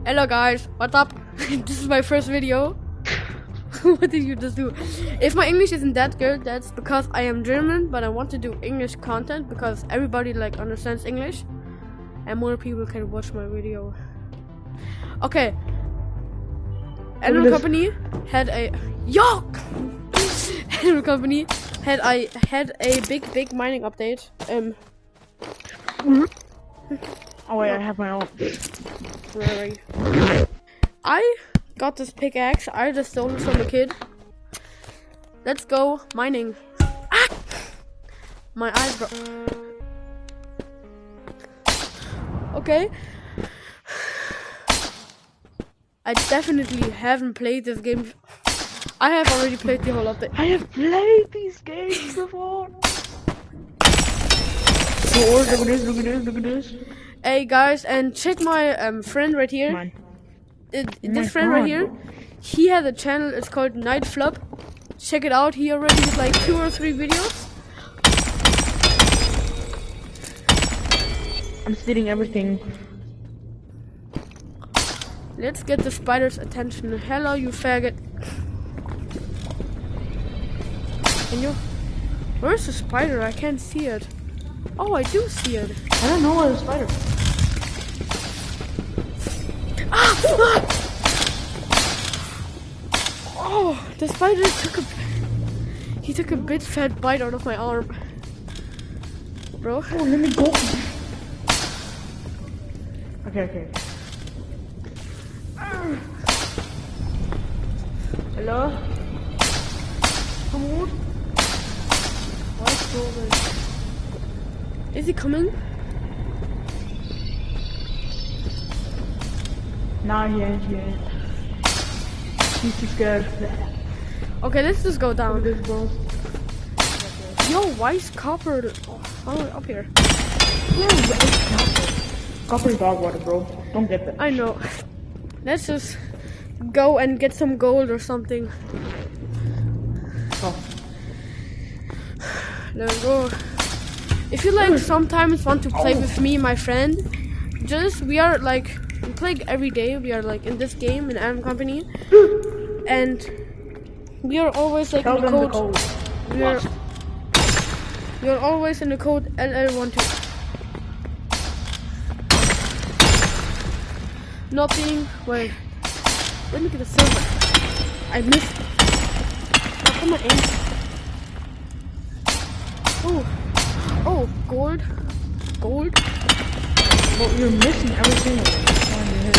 Hello guys, what's up? This is my first video. What did you just do? If my English isn't that good, that's because I am German, but I want to do English content because everybody like understands English and more people can watch my video. Okay. Animal Company had a Animal Company had a big mining update. Oh wait, I have my own. Right. I got this pickaxe. I just stole it from a kid. Let's go mining. Ah! My eyes broke. Okay. I definitely haven't played this game. I have already played the whole update. I have played these games before. Oh, look at this, look at this, look at this. Hey guys, and check my friend right here. Mine. This friend right here, he has a channel. It's called Night Flop. Check it out. He already has like 2 or 3 videos. I'm stealing everything. Let's get the spider's attention. Hello, you faggot. Can you? Where's the spider? I can't see it. Oh, I do see it. I don't know where the spider. Oh, the spider took a big fat bite out of my arm. Bro. Oh, let me go. Okay. Hello? Come on. What's going on? Is he coming? Nah, he ain't. He's too scared. Okay, let's just go down. Look at this, bro. Yo, why is copper up here? Copper dog water, bro. Don't get that. I know. Let's just go and get some gold or something. Oh. Let's go. If you like sometimes want to play with me, my friend, we play every day. We are like in this game in Animal Company, and we are always like in the code. We are always in the code LL12. Nothing. Wait. Let me get a silver. I missed. How come I aim? Oh, gold. Well, you're missing every single one you hit.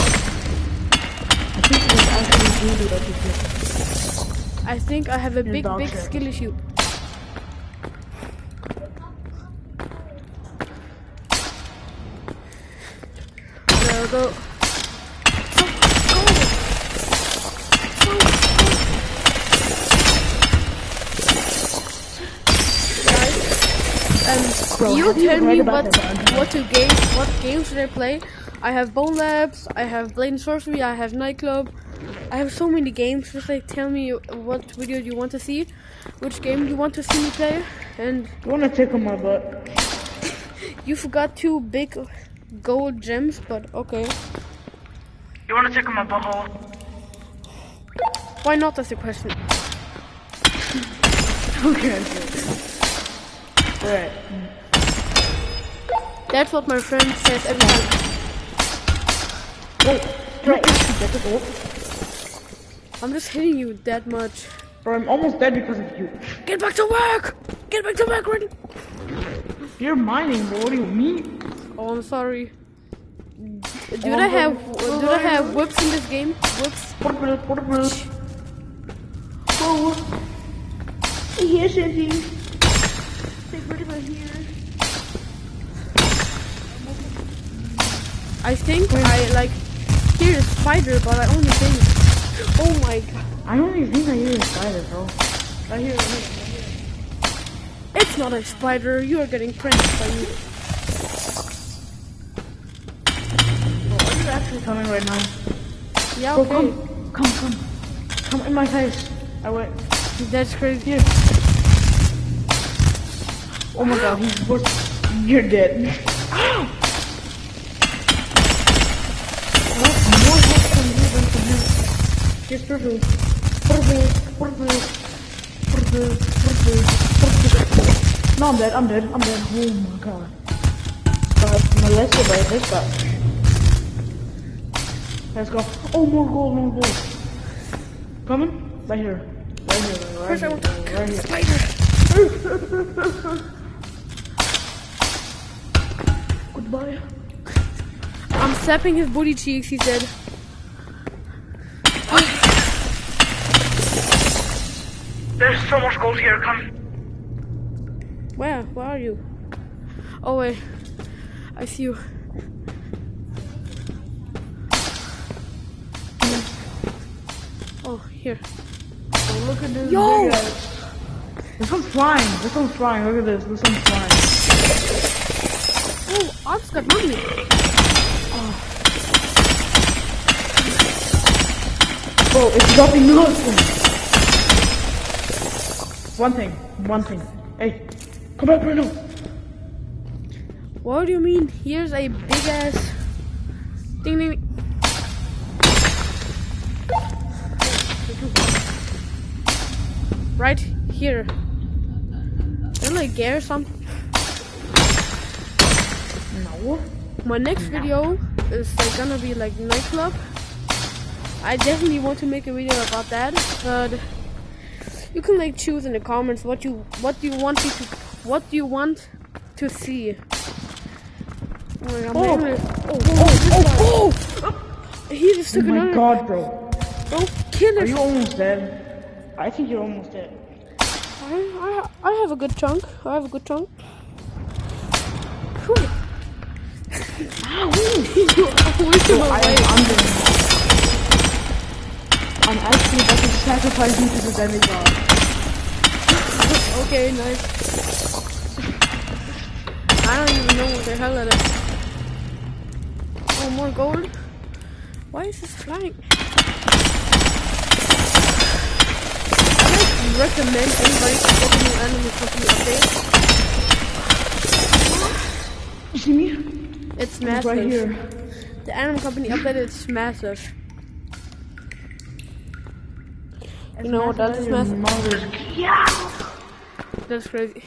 I think it was actually voodoo that you did. I think I have a Your big dog shit. skill issue. There we go. Bro, you tell me what games should I play? I have Bone Labs, I have Blade and Sorcery, I have Nightclub. I have so many games. Just like tell me what video you want to see, which game you want to see me play, and You wanna take on my butt? you forgot 2 big gold gems, but okay. You wanna take on my butthole? Why not? That's the question. Okay. Alright. That's what my friend says every time. Wait, right. Get the gold. I'm just hitting you that much. Bro, I'm almost dead because of you. Get back to work! Get back to work, Ren! You're mining, bro. What do you mean? Oh, I'm sorry. Do I have whips in this game? Whips? Oh, here's something. Take what about here? I think I like hear a spider, but I only think. Oh my god! I only think I hear a spider, bro. I hear it. It's not a spider. You are getting pranked by me. Bro, are you actually coming right now? Yeah, Bro, okay. come in my face. I wait. That's crazy. Here. Oh my god, you're dead. What? More Yes, purple. Purple. Purple. Purple. Purple. Purple. No, I'm dead. I'm dead. I'm dead. Oh my god. Got molested by this guy. Let's go. Oh, more gold, more gold. Coming? Right here. Right here. Right First I want here. Right here. spider. Goodbye. I'm slapping his booty cheeks, he said. There's so much gold here. Come. Where? Where are you? Oh wait. I see you. Oh, here. Oh, look at this. Yo! Big ass. This one's flying. This one's flying. Look at this. This one's flying. Oh, Ox got money. Bro, it's dropping nothing. One thing. One thing. Hey, come back right now. What do you mean? Here's a big ass ding ding. Right here. Is it like gay or something? No. My next video is like gonna be like nightclub. I definitely want to make a video about that, but you can like choose in the comments what you want to see. Oh my god, my English. Oh! He just took Oh my another. god, bro. Bro, kill Are it. you almost dead? I think you're almost dead. I have a good chunk. I have a good chunk. Whew. You always So in my I way. am under. I'm actually about to sacrifice you to the demigod. Okay, nice. I don't even know what the hell that is. Oh, more gold. Why is this flying? I like recommend anybody to get a new Animal Company update. You see me? It's It's massive. right here. The Animal Company update is massive. You know what that is massive? Yeah. That's crazy.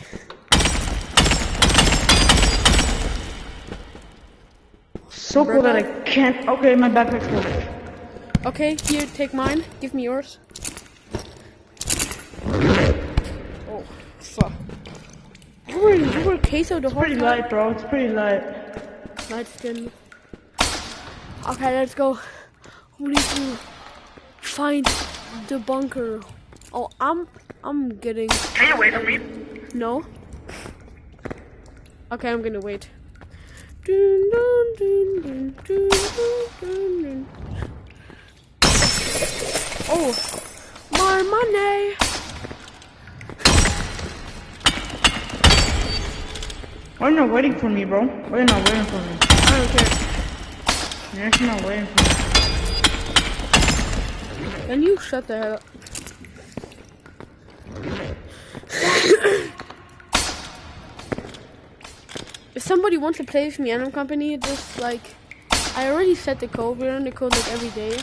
So cool that I can't. Okay, my backpack's full. Okay, here, take mine. Give me yours. Oh, fuck. You were queso the whole Pretty time? light, bro. It's pretty light. Light skin. Okay, let's go. We need to find the bunker. Oh, I'm getting. Can you wait for me? No. Okay, I'm gonna wait. Dun, dun, dun, dun, dun, dun, dun. Oh, more money. Why are you not waiting for me, bro? Why are you not waiting for me? I don't care. You're actually not waiting for me. Can you shut the hell up? If somebody wants to play with me, Animal Company, just like I already set the code. We're on the code like every day.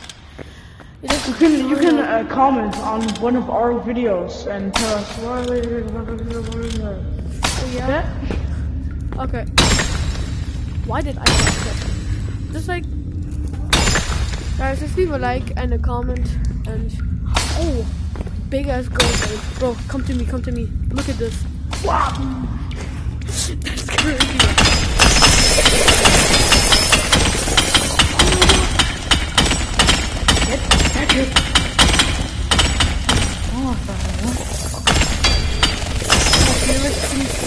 You can comment on one of our videos and tell us why. Oh, yeah. Okay. Why did I do that? Just like, guys, just leave a like and a comment and oh, big ass gold, bro. Come to me, come to me. Look at this. Wow. That's crazy. That's it. Oh,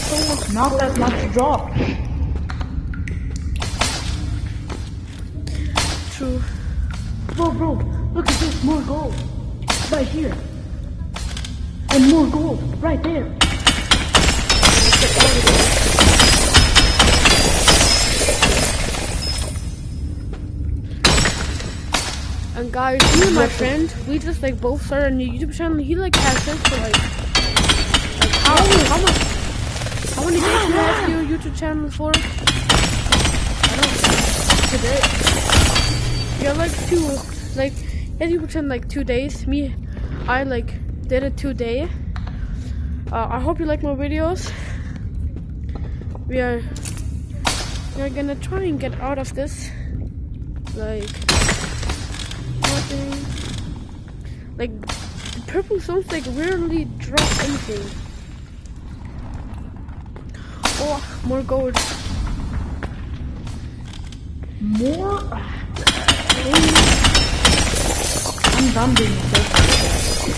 So much. not that much drop. True. Bro, look at this, more gold. Right here. And more gold, right there. And guys, me and my friend, we just like both started a new YouTube channel. He like has this for like how many days you have your YouTube channel for? I don't know. Today. You're like two, like 80% like 2 days. I like did it 2 days. I hope you like my videos. We're gonna try and get out of this. Like nothing. Like purple zones like rarely drop anything. Oh, more gold. More? I'm done being thirsty.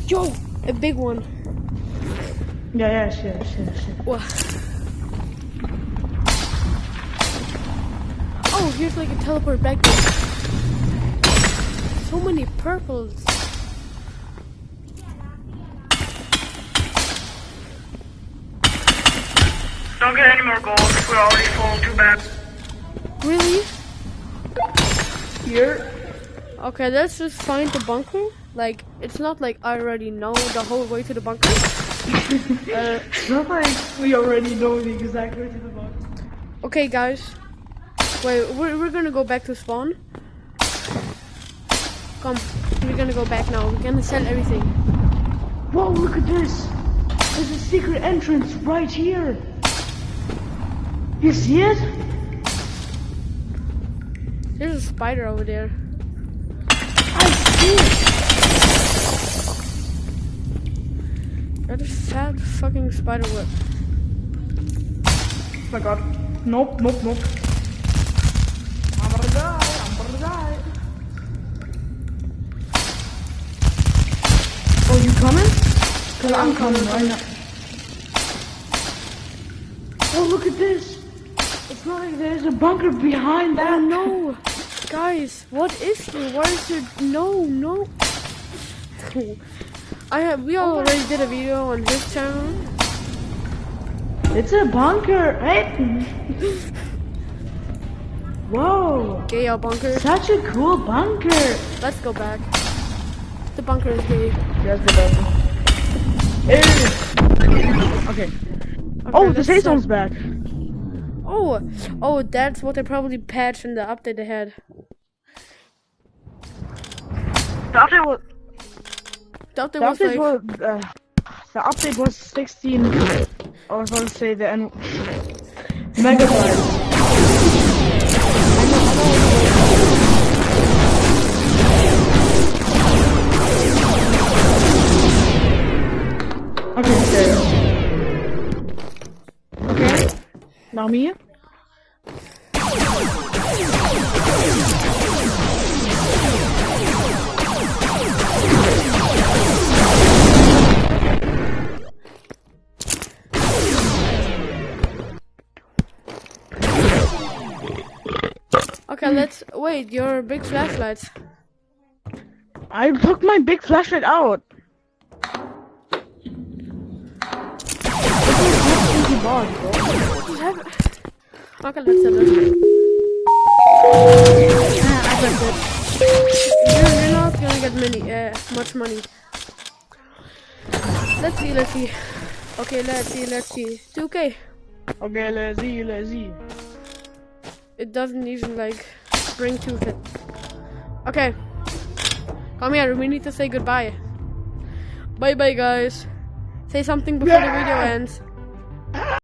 Yo, a big one. Yeah, shit. Wow. Oh, here's like a teleport back there. So many purples. Don't get any more gold. We're already full. Too bad. Really? Here? Okay, let's just find the bunker. Like, it's not like I already know the whole way to the bunker. It's not like we already know the exact way to the box. Okay, guys. Wait, we're gonna go back to spawn. Come, we're gonna go back now. We're gonna sell everything. Whoa, look at this! There's a secret entrance right here! You see it? There's a spider over there. I see it! That is fat fucking spider web. Oh my god. Nope. I'm gonna die. Oh, you coming? Cause I'm coming right now. Oh, look at this! It's not like there's a bunker behind that. Oh no! Guys, what is there? Why is there no? We already did a video on his channel. It's a bunker, right? Whoa! Gay our bunker. Such a cool bunker! Let's go back. The bunker is gay. That's the bunker. Okay. Oh, the let's safe start. zone's back. Oh, that's what they probably patched in the update they had. The update was. The update was 16. I was going to say the megabytes. Okay. Now me. Okay, let's wait. Your big flashlights. I took my big flashlight out. Okay, let's set it. I pressed it. You're not gonna get much money. Let's see. Okay, let's see. 2K. Okay, let's see. It doesn't even like bring to it. Okay. Come here, we need to say goodbye. Bye guys. Say something before the video ends.